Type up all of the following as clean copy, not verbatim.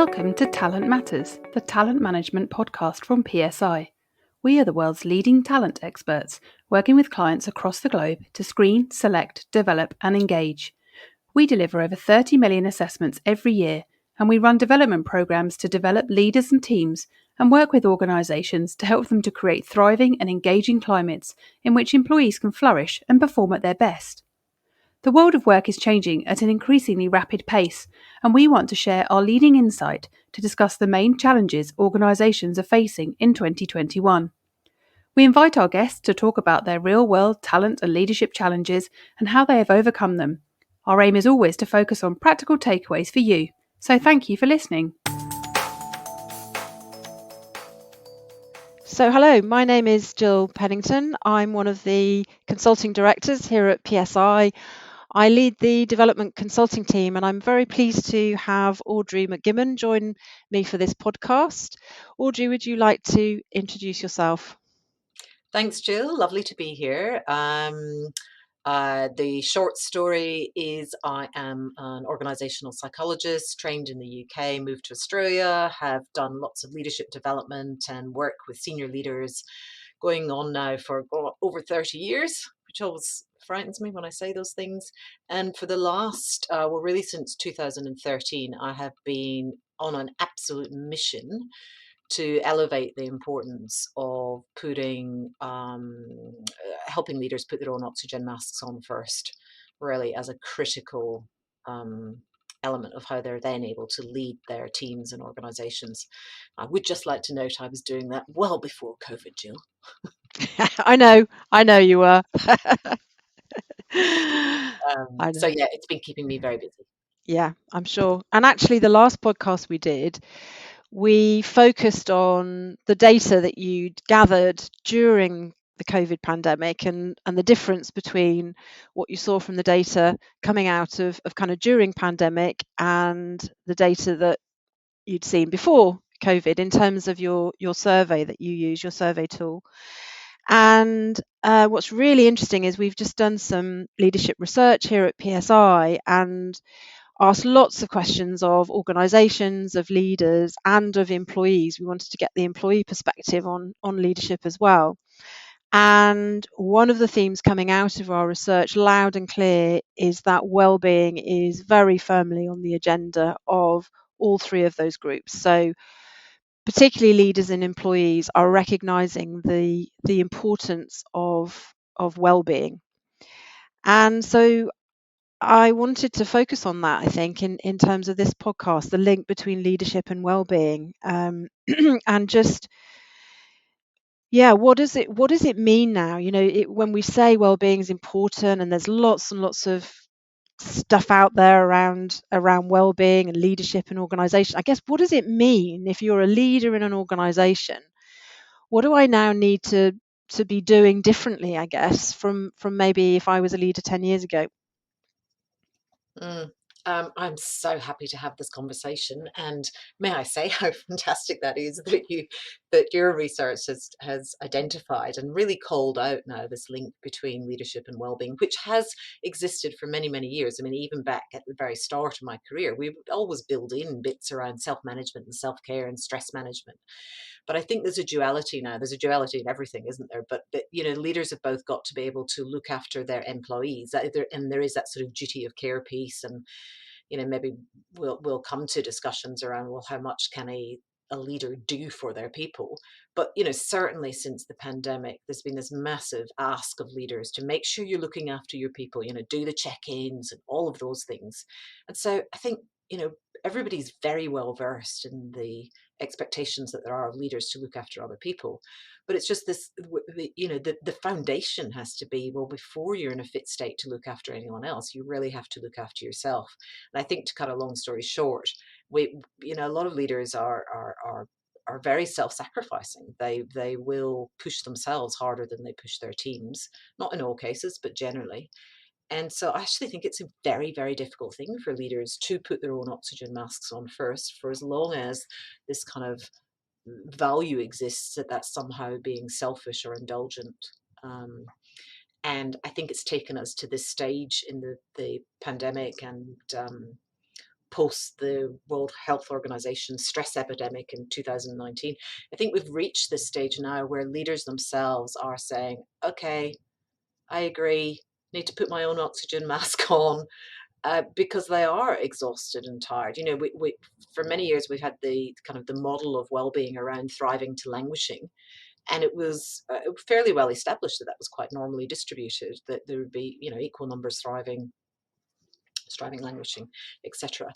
Welcome to Talent Matters, the talent management podcast from PSI. We are the world's leading talent experts, working with clients across the globe to screen, select, develop, and engage. We deliver over 30 million assessments every year, and we run development programs to develop leaders and teams and work with organisations to help them to create thriving and engaging climates in which employees can flourish and perform at their best. The world of work is changing at an increasingly rapid pace, and we want to share our leading insight to discuss the main challenges organisations are facing in 2021. We invite our guests to talk about their real-world talent and leadership challenges and how they have overcome them. Our aim is always to focus on practical takeaways for you, so thank you for listening. So hello, my name is Jill Pennington. I'm one of the consulting directors here at PSI. I lead the development consulting team, and I'm very pleased to have Audrey McGibbon join me for this podcast. Audrey, would you like to introduce yourself? Thanks, Jill. Lovely to be here. The short story is I am an organisational psychologist, trained in the UK, moved to Australia, have done lots of leadership development and work with senior leaders going on now for over 30 years, which always frightens me when I say those things. And for the last, really since 2013, I have been on an absolute mission to elevate the importance of helping leaders put their own oxygen masks on first, really as a critical element of how they're then able to lead their teams and organizations. I would just like to note I was doing that well before COVID, Jill. I know you were. So yeah, it's been keeping me very busy. Yeah, I'm sure. And actually, the last podcast we did, we focused on the data that you'd gathered during the COVID pandemic and the difference between what you saw from the data coming out of kind of during pandemic and the data that you'd seen before COVID in terms of your survey that you use, your survey tool. And what's really interesting is we've just done some leadership research here at PSI and asked lots of questions of organisations, of leaders, and of employees. We wanted to get the employee perspective on leadership as well. And one of the themes coming out of our research, loud and clear, is that well-being is very firmly on the agenda of all three of those groups. So particularly leaders and employees are recognising the importance of well-being. And so I wanted to focus on that, I think, in terms of this podcast, the link between leadership and well-being, and just, yeah, what does it mean now? You know, when we say well-being is important, and there's lots and lots of stuff out there around well-being and leadership and organisation. I guess, what does it mean if you're a leader in an organisation? What do I now need to be doing differently, I guess, from maybe if I was a leader 10 years ago? I'm so happy to have this conversation, and may I say how fantastic that is that your research has identified and really called out now this link between leadership and well-being, which has existed for many, many years. I mean, even back at the very start of my career, we would always build in bits around self-management and self-care and stress management. But I think there's a duality now. There's a duality in everything, isn't there? But leaders have both got to be able to look after their employees, and there is that sort of duty of care piece. And maybe we'll come to discussions around, well, how much can a leader do for their people? But certainly since the pandemic, there's been this massive ask of leaders to make sure you're looking after your people. Do the check-ins and all of those things. And so I think everybody's very well versed in the expectations that there are of leaders to look after other people, but it's just this, the foundation has to be, well, before you're in a fit state to look after anyone else, you really have to look after yourself. And I think, to cut a long story short, a lot of leaders are very self-sacrificing. They will push themselves harder than they push their teams, not in all cases, but generally. And so I actually think it's a very, very difficult thing for leaders to put their own oxygen masks on first, for as long as this kind of value exists that that's somehow being selfish or indulgent. And I think it's taken us to this stage in the pandemic and post the World Health Organization stress epidemic in 2019, I think we've reached this stage now where leaders themselves are saying, okay, I agree, need to put my own oxygen mask on, because they are exhausted and tired. You know, we for many years we've had the kind of the model of well-being around thriving to languishing, and it was fairly well established that that was quite normally distributed, that there would be, you know, equal numbers thriving, striving, languishing, etc.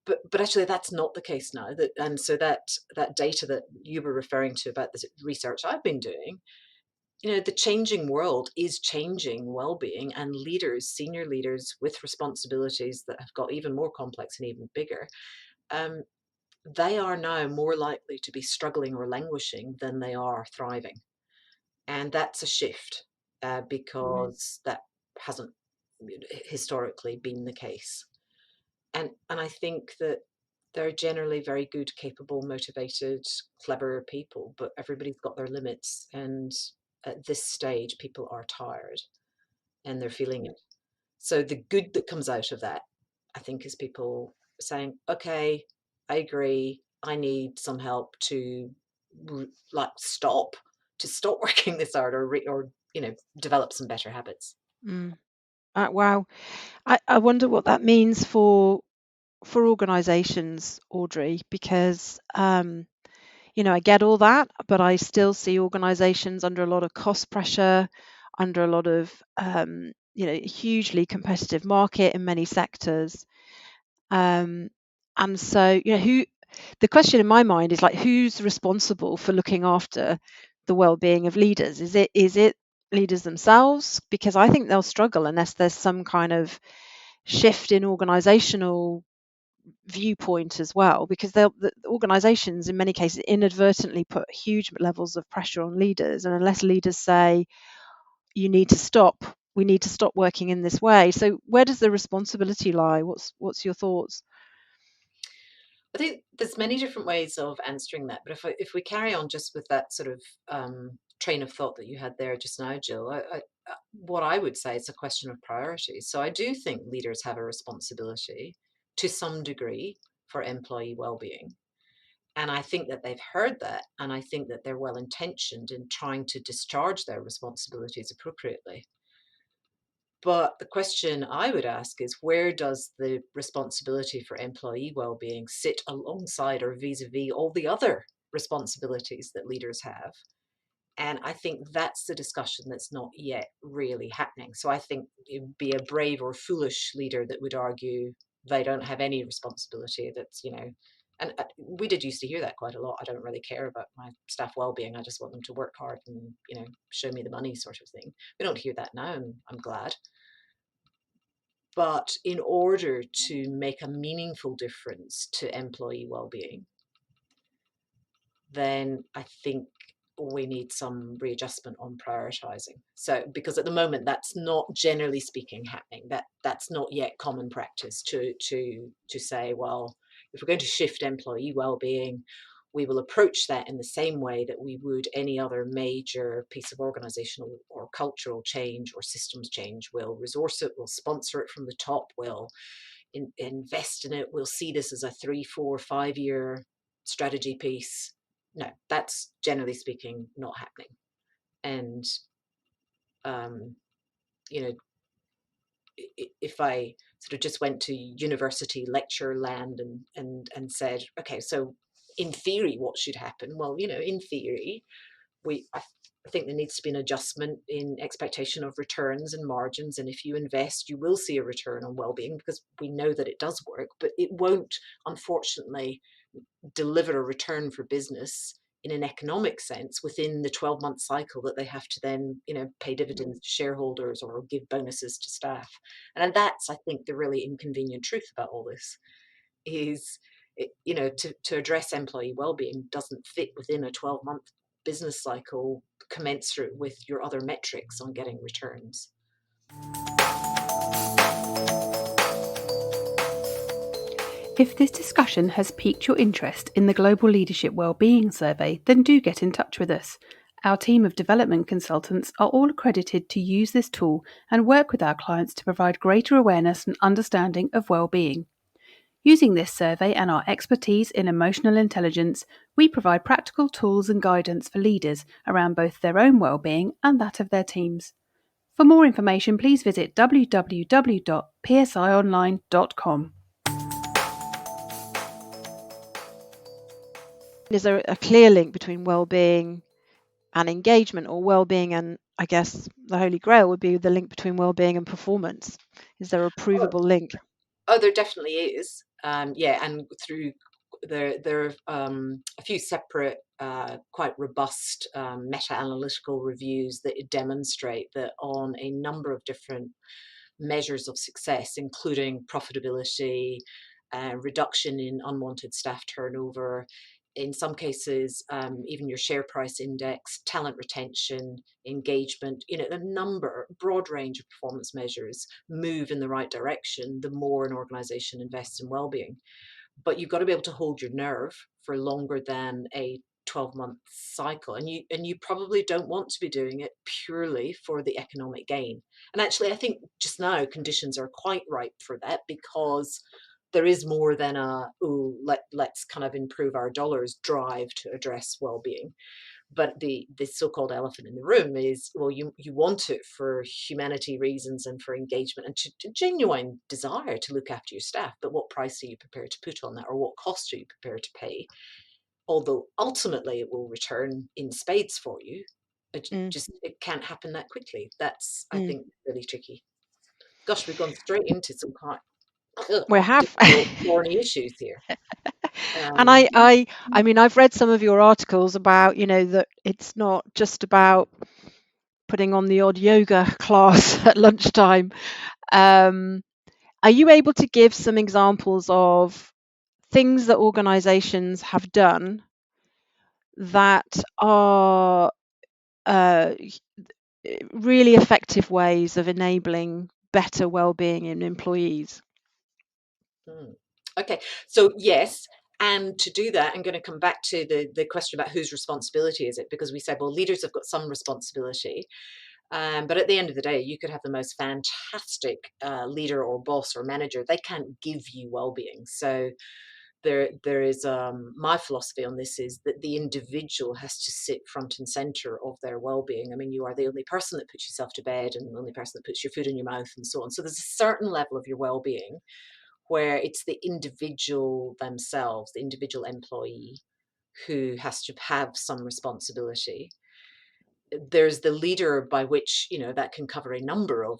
But actually that's not the case now. That and so that data that you were referring to about the research I've been doing, you know, the changing world is changing well-being, and leaders, senior leaders with responsibilities that have got even more complex and even bigger, um, they are now more likely to be struggling or languishing than they are thriving. And that's a shift, because that hasn't historically been the case. And I think that they're generally very good, capable, motivated, clever people, but everybody's got their limits. And at this stage, people are tired and they're feeling it. So the good that comes out of that, I think, is people saying, okay, I agree, I need some help to like stop working this hard, or you know, develop some better habits. Wow. I wonder what that means for organisations, Audrey, because you know, I get all that, but I still see organisations under a lot of cost pressure, under a lot of you know, hugely competitive market in many sectors. And so, you know, the question in my mind is like, who's responsible for looking after the well-being of leaders? Is it leaders themselves? Because I think they'll struggle unless there's some kind of shift in organizational viewpoint as well, because the organizations in many cases inadvertently put huge levels of pressure on leaders, and unless leaders say, you need to stop, we need to stop working in this way. So where does the responsibility lie? What's your thoughts? I think there's many different ways of answering that, but if we carry on just with that sort of train of thought that you had there just now, Jill, what I would say is a question of priorities. So I do think leaders have a responsibility to some degree for employee well-being. And I think that they've heard that, and I think that they're well intentioned in trying to discharge their responsibilities appropriately. But the question I would ask is, where does the responsibility for employee well-being sit alongside or vis-a-vis all the other responsibilities that leaders have? And I think that's the discussion that's not yet really happening. So I think it would be a brave or foolish leader that would argue they don't have any responsibility. That's, you know, and we did used to hear that quite a lot. I don't really care about my staff well-being. I just want them to work hard and, you know, show me the money, sort of thing. We don't hear that now, and I'm glad. But in order to make a meaningful difference to employee well-being, then I think we need some readjustment on prioritizing. So, because at the moment that's not, generally speaking, happening. That's not yet common practice to say, well, if we're going to shift employee well-being, we will approach that in the same way that we would any other major piece of organizational or cultural change or systems change. We'll resource it, we'll sponsor it from the top, we'll invest in it, we'll see this as a 3, 4, 5 year strategy piece. No, that's generally speaking not happening. And you know, if I sort of just went to university lecture land and said, okay, so in theory, what should happen? Well, you know, in theory, I think there needs to be an adjustment in expectation of returns and margins. And if you invest, you will see a return on well-being, because we know that it does work, but it won't, unfortunately, deliver a return for business in an economic sense within the 12-month cycle that they have to then, you know, pay dividends to shareholders or give bonuses to staff. And that's, I think, the really inconvenient truth about all this is, you know, to address employee well-being doesn't fit within a 12-month business cycle commensurate with your other metrics on getting returns. If this discussion has piqued your interest in the Global Leadership Wellbeing Survey, then do get in touch with us. Our team of development consultants are all accredited to use this tool and work with our clients to provide greater awareness and understanding of well-being. Using this survey and our expertise in emotional intelligence, we provide practical tools and guidance for leaders around both their own well-being and that of their teams. For more information, please visit www.psionline.com. Is there a clear link between well-being and engagement, or well-being and, I guess the holy grail would be the link between well-being and performance? Is there a provable link? Oh, there definitely is. Yeah, and through there are a few separate, quite robust meta-analytical reviews that demonstrate that on a number of different measures of success, including profitability, reduction in unwanted staff turnover, in some cases, even your share price index, talent retention, engagement, broad range of performance measures move in the right direction the more an organization invests in well-being. But you've got to be able to hold your nerve for longer than a 12-month cycle, and you probably don't want to be doing it purely for the economic gain. And actually, I think just now conditions are quite ripe for that, because there is more than let's kind of improve our dollars drive to address well-being. But the so-called elephant in the room is, well, you want it for humanity reasons and for engagement and to genuine desire to look after your staff, but what price are you prepared to put on that, or what cost are you prepared to pay? Although ultimately it will return in spades for you, it can't happen that quickly. That's, I think, really tricky. Gosh, we've gone straight into some quite We have. thorny issues here. And I mean, I've read some of your articles about, that it's not just about putting on the odd yoga class at lunchtime. Are you able to give some examples of things that organizations have done that are really effective ways of enabling better well-being in employees? Okay, so yes, and to do that, I'm going to come back to the question about whose responsibility is it, because we said, well, leaders have got some responsibility, but at the end of the day, you could have the most fantastic leader or boss or manager. They can't give you well-being. So there is my philosophy on this is that the individual has to sit front and center of their well-being. I mean, you are the only person that puts yourself to bed and the only person that puts your food in your mouth and so on. So there's a certain level of your well-being where it's the individual themselves, the individual employee, who has to have some responsibility. There's the leader, by which that can cover a number of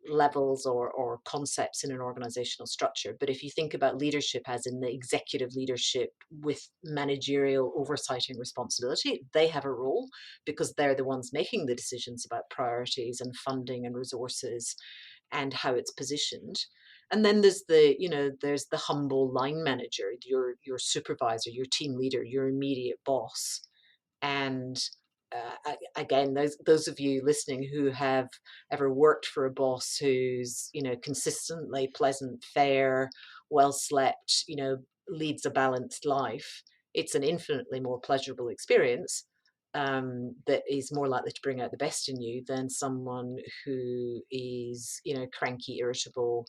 levels or concepts in an organizational structure. But if you think about leadership as in the executive leadership with managerial oversight and responsibility, they have a role because they're the ones making the decisions about priorities and funding and resources and how it's positioned. And then there's there's the humble line manager, your supervisor, your team leader, your immediate boss. And again, those of you listening who have ever worked for a boss who's consistently pleasant, fair, well slept, leads a balanced life, it's an infinitely more pleasurable experience, that is more likely to bring out the best in you than someone who is cranky, irritable,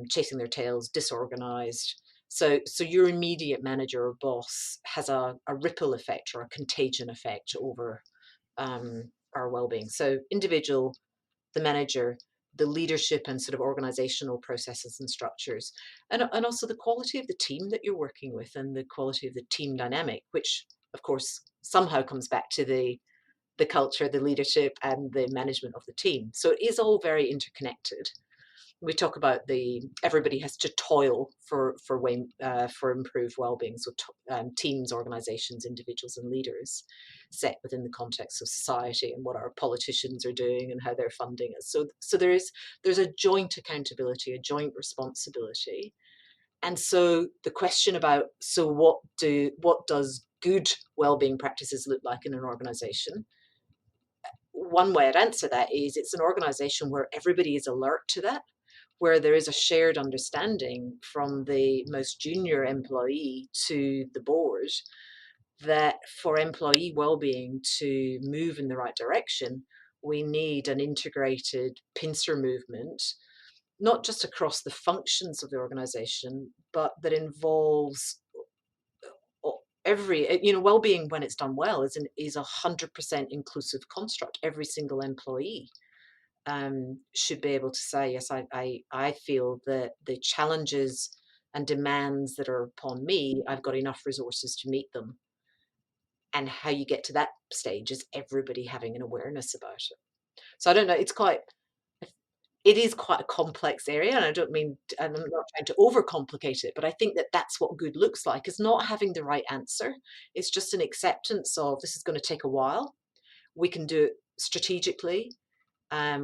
chasing their tails, disorganized. So your immediate manager or boss has a ripple effect or a contagion effect over our well-being. So individual, the manager, the leadership and sort of organizational processes and structures, and also the quality of the team that you're working with and the quality of the team dynamic, which of course somehow comes back to the culture, the leadership and the management of the team. So it is all very interconnected. We talk about everybody has to toil for improved well-being. So teams, organizations, individuals and leaders set within the context of society and what our politicians are doing and how they're funding us. So there's a joint accountability, a joint responsibility. And so the question about, so what does good well-being practices look like in an organization? One way I'd answer that is it's an organization where everybody is alert to that, where there is a shared understanding from the most junior employee to the board that for employee well-being to move in the right direction, we need an integrated pincer movement not just across the functions of the organization, but that involves every, well-being when it's done well is 100% inclusive construct. Every single employee should be able to say, yes, I feel that the challenges and demands that are upon me, I've got enough resources to meet them. And how you get to that stage is everybody having an awareness about it. So I don't know, it is quite a complex area, and I'm not trying to overcomplicate it, but I think that that's what good looks like, is not having the right answer. It's just an acceptance of, this is going to take a while. We can do it strategically.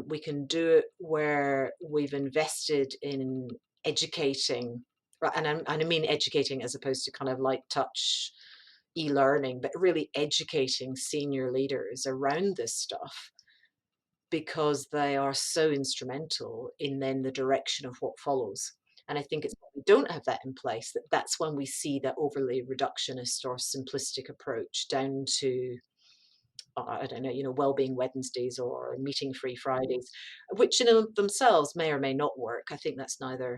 We can do it where we've invested in educating, and I mean educating as opposed to kind of light touch e-learning, but really educating senior leaders around this stuff, because they are so instrumental in then the direction of what follows. And I think it's when we don't have that in place that's when we see that overly reductionist or simplistic approach down to, I don't know, Wellbeing Wednesdays or meeting-free Fridays, which in themselves may or may not work. I think that's neither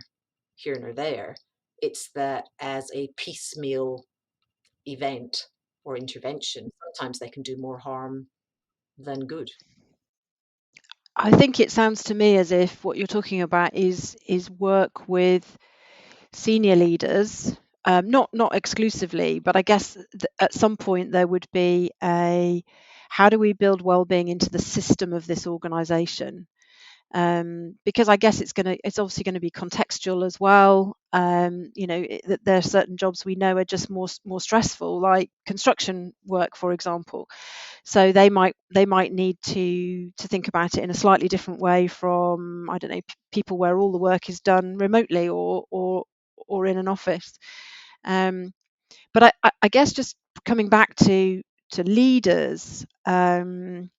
here nor there. It's that as a piecemeal event or intervention, sometimes they can do more harm than good. I think it sounds to me as if what you're talking about is work with senior leaders, not exclusively, but I guess at some point there would be how do we build well-being into the system of this organization? Because I guess it's obviously going to be contextual as well. There are certain jobs we know are just more stressful, like construction work, for example. So they might need to think about it in a slightly different way from, I don't know, people where all the work is done remotely or in an office. But I guess just coming back to leaders, I'm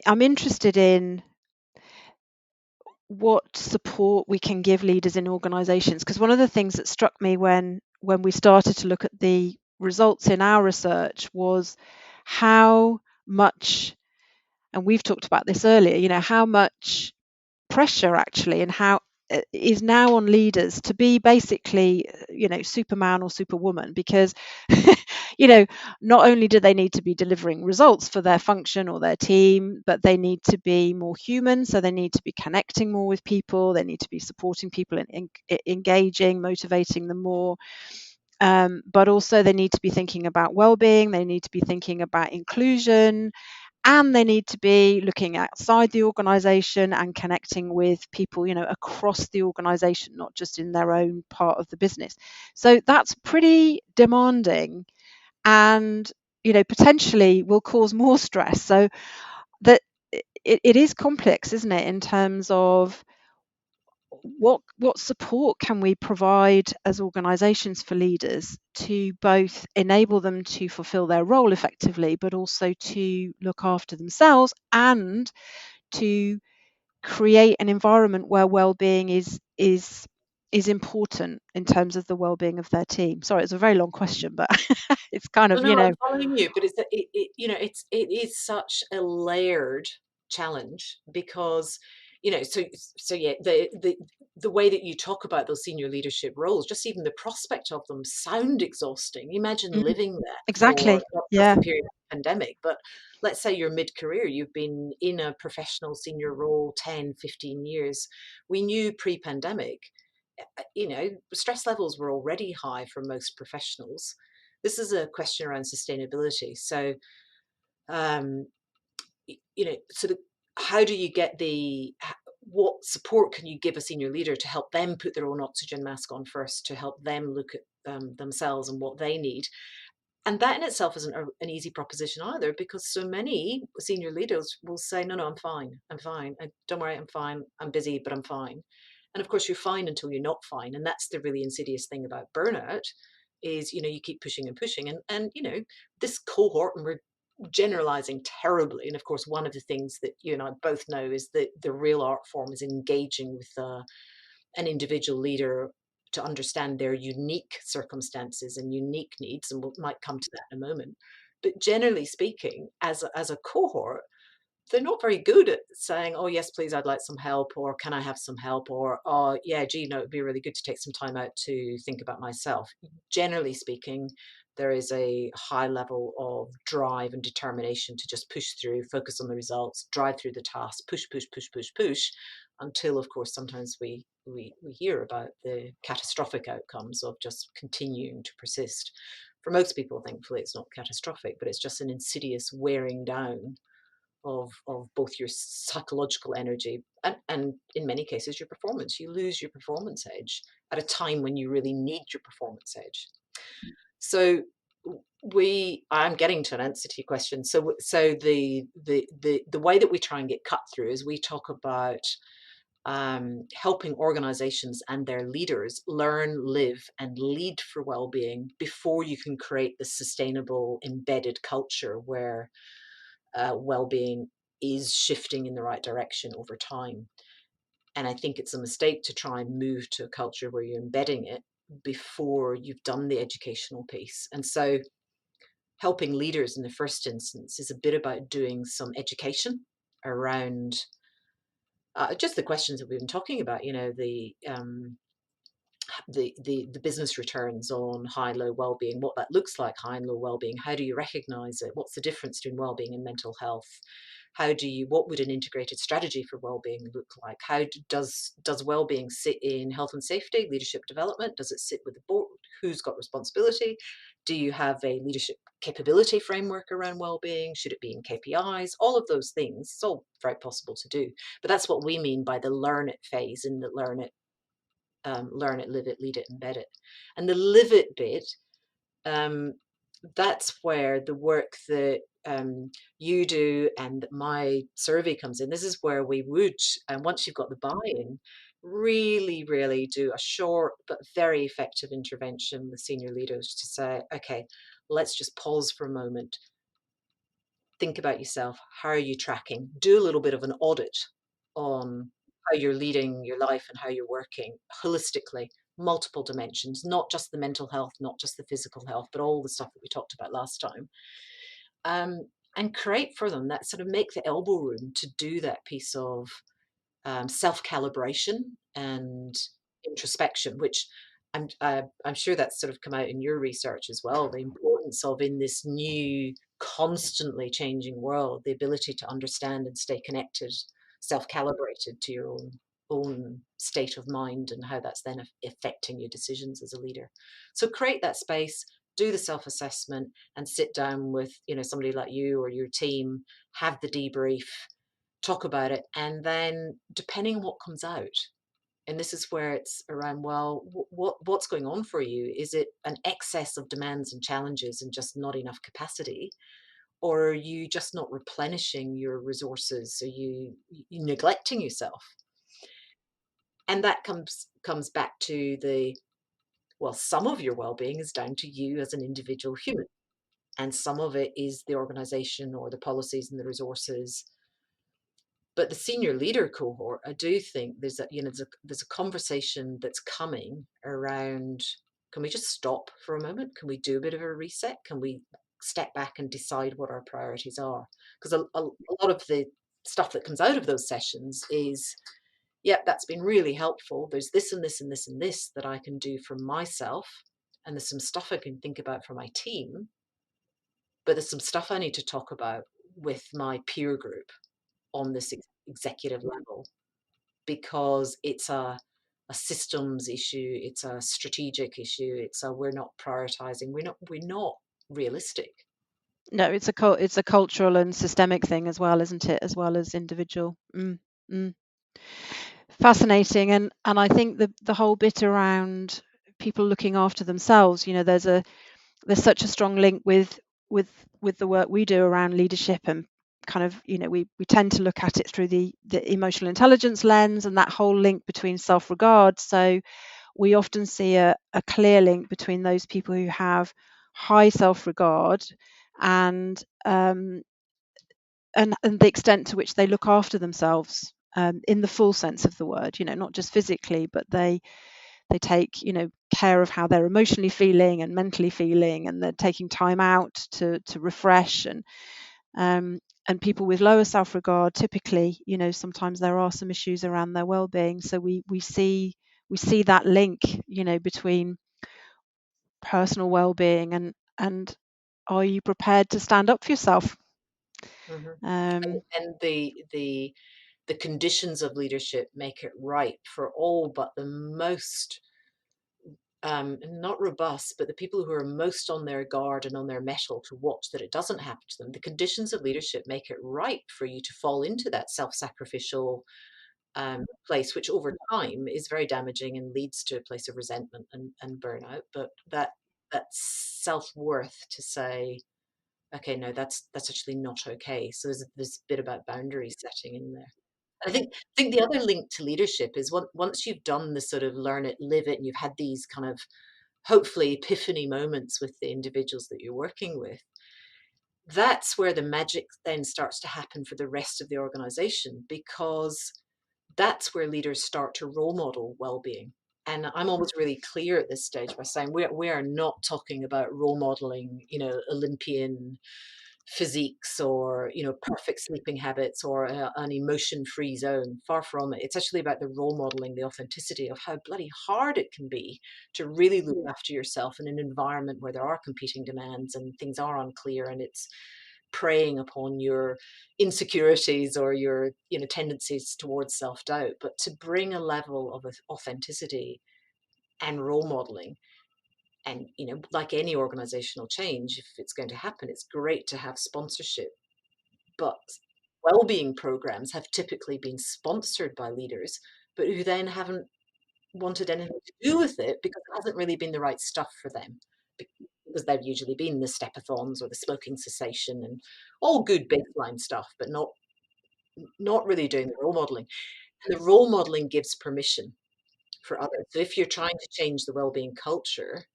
interested in what support we can give leaders in organizations, because one of the things that struck me when we started to look at the results in our research was how much, and we've talked about this earlier, how much pressure actually and how is now on leaders to be basically Superman or Superwoman, because not only do they need to be delivering results for their function or their team, but they need to be more human, so they need to be connecting more with people, they need to be supporting people and engaging, motivating them more, but also they need to be thinking about well-being, they need to be thinking about inclusion, and they need to be looking outside the organization and connecting with people, across the organization, not just in their own part of the business. So that's pretty demanding and, potentially will cause more stress. So that it is complex, isn't it, in terms of what support can we provide as organizations for leaders to both enable them to fulfill their role effectively, but also to look after themselves and to create an environment where well-being is important in terms of the well-being of their team. Sorry, it's a very long question, but it's kind of, No, I'm following you, but it is such a layered challenge, because so yeah, the way that you talk about those senior leadership roles, just even the prospect of them sound exhausting. Imagine living that for exactly. not just Yeah. the period of the pandemic, but let's say you're mid-career, you've been in a professional senior role 10, 15 years. We knew pre-pandemic, stress levels were already high for most professionals. This is a question around sustainability. So, sort of, how do you get what support can you give a senior leader to help them put their own oxygen mask on first, to help them look at themselves and what they need? And that in itself isn't an easy proposition either, because so many senior leaders will say, no, I'm fine. Don't worry, I'm fine. I'm busy, but I'm fine. And of course, you're fine until you're not fine. And that's the really insidious thing about burnout is, you keep pushing and pushing. And this cohort, and we're generalizing terribly. And of course, one of the things that you and I both know is that the real art form is engaging with an individual leader to understand their unique circumstances and unique needs, and we might come to that in a moment. But generally speaking, as a cohort, they're not very good at saying, oh, yes, please, I'd like some help, or can I have some help, or, oh, yeah, gee, no, it'd be really good to take some time out to think about myself. Generally speaking, there is a high level of drive and determination to just push through, focus on the results, drive through the task, push, until, of course, sometimes we hear about the catastrophic outcomes of just continuing to persist. For most people, thankfully, it's not catastrophic, but it's just an insidious wearing down of both your psychological energy and in many cases your performance. You lose your performance edge at a time when you really need your performance edge. So I'm getting to an answer to your question. So the way that we try and get cut through is we talk about helping organizations and their leaders learn, live, and lead for well-being before you can create the sustainable embedded culture where well-being is shifting in the right direction over time. And I think it's a mistake to try and move to a culture where you're embedding it before you've done the educational piece. And so helping leaders in the first instance is a bit about doing some education around just the questions that we've been talking about, the business returns on high and low well-being, what that looks like, high and low well-being, how do you recognize it, what's the difference between well-being and mental health, what would an integrated strategy for well-being look like, how does well-being sit in health and safety, leadership development, does it sit with the board, who's got responsibility, do you have a leadership capability framework around well-being, should it be in KPIs, all of those things. It's all very possible to do, but that's what we mean by the learn it phase, in the learn it, live it, lead it, embed it. And the live it bit, that's where the work that you do and my survey comes in. This is where we would, and once you've got the buy-in, really do a short but very effective intervention with senior leaders to say, okay, let's just pause for a moment. Think about yourself. How are you tracking? Do a little bit of an audit on how you're leading your life and how you're working holistically, multiple dimensions, not just the mental health, not just the physical health, but all the stuff that we talked about last time. And create for them that sort of, make the elbow room to do that piece of self-calibration and introspection, which I'm sure that's sort of come out in your research as well, the importance of, in this new constantly changing world, the ability to understand and stay connected, self-calibrated to your own state of mind and how that's then affecting your decisions as a leader. So create that space, do the self-assessment, and sit down with somebody like you or your team, have the debrief, talk about it, and then depending on what comes out, and this is where it's around, well, what's going on for you? Is it an excess of demands and challenges and just not enough capacity? Or are you just not replenishing your resources? Are you neglecting yourself? And that comes back to some of your well-being is down to you as an individual human. And some of it is the organization or the policies and the resources. But the senior leader cohort, I do think there's a conversation that's coming around, can we just stop for a moment? Can we do a bit of a reset? Can we step back and decide what our priorities are? Because a lot of the stuff that comes out of those sessions is, yep, that's been really helpful. There's this and this and this and this that I can do for myself. And there's some stuff I can think about for my team. But there's some stuff I need to talk about with my peer group on this executive level, because it's a systems issue, it's a strategic issue, we're not prioritizing, we're not realistic. No, it's a cultural and systemic thing as well, isn't it? As well as individual. Fascinating, and I think the whole bit around people looking after themselves. There's such a strong link with the work we do around leadership, and kind of we tend to look at it through the emotional intelligence lens, and that whole link between self-regard. So we often see a clear link between those people who have high self-regard and the extent to which they look after themselves in the full sense of the word, not just physically, but they take care of how they're emotionally feeling and mentally feeling, and they're taking time out to refresh, and people with lower self-regard, typically, sometimes there are some issues around their well-being. So we see that link, between personal well-being and are you prepared to stand up for yourself? Mm-hmm. Um, and the conditions of leadership make it ripe for all but the most not robust, but the people who are most on their guard and on their mettle to watch that it doesn't happen to them. The conditions of leadership make it ripe for you to fall into that self-sacrificial place, which over time is very damaging and leads to a place of resentment and burnout. But that self-worth to say, okay, no, that's actually not okay. So there's this bit about boundary setting in there. I think the other link to leadership is once you've done the sort of learn it, live it, and you've had these kind of hopefully epiphany moments with the individuals that you're working with, that's where the magic then starts to happen for the rest of the organization, because that's where leaders start to role model well-being. And I'm always really clear at this stage by saying we are not talking about role modeling, Olympian physiques or perfect sleeping habits or an emotion-free zone. Far from it. It's actually about the role modeling, the authenticity of how bloody hard it can be to really look after yourself in an environment where there are competing demands and things are unclear, and it's preying upon your insecurities or your tendencies towards self-doubt. But to bring a level of authenticity and role modeling, and like any organizational change, if it's going to happen, it's great to have sponsorship. But well-being programs have typically been sponsored by leaders, but who then haven't wanted anything to do with it because it hasn't really been the right stuff for them, because they've usually been the stepathons or the smoking cessation and all good baseline stuff, but not really doing the role modeling. And the role modeling gives permission for others. So if you're trying to change the well-being culture,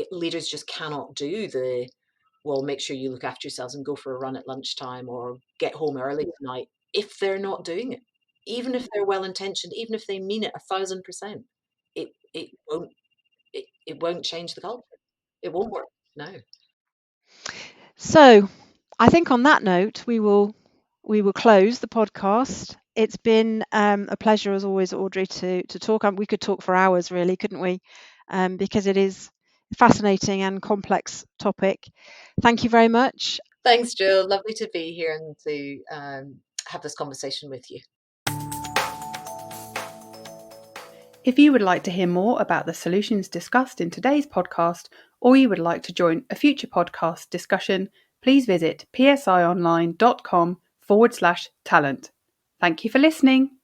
leaders just cannot do the, well, make sure you look after yourselves and go for a run at lunchtime or get home early tonight, if they're not doing it. Even if they're well-intentioned, even if they mean it 1,000%, it won't change the culture. It won't work. No. So I think on that note, we will close the podcast. It's been a pleasure as always, Audrey, to talk. We could talk for hours, really, couldn't we? Because it is a fascinating and complex topic. Thank you very much. Thanks, Jill. Lovely to be here and to have this conversation with you. If you would like to hear more about the solutions discussed in today's podcast, or you would like to join a future podcast discussion, please visit psionline.com/talent. Thank you for listening.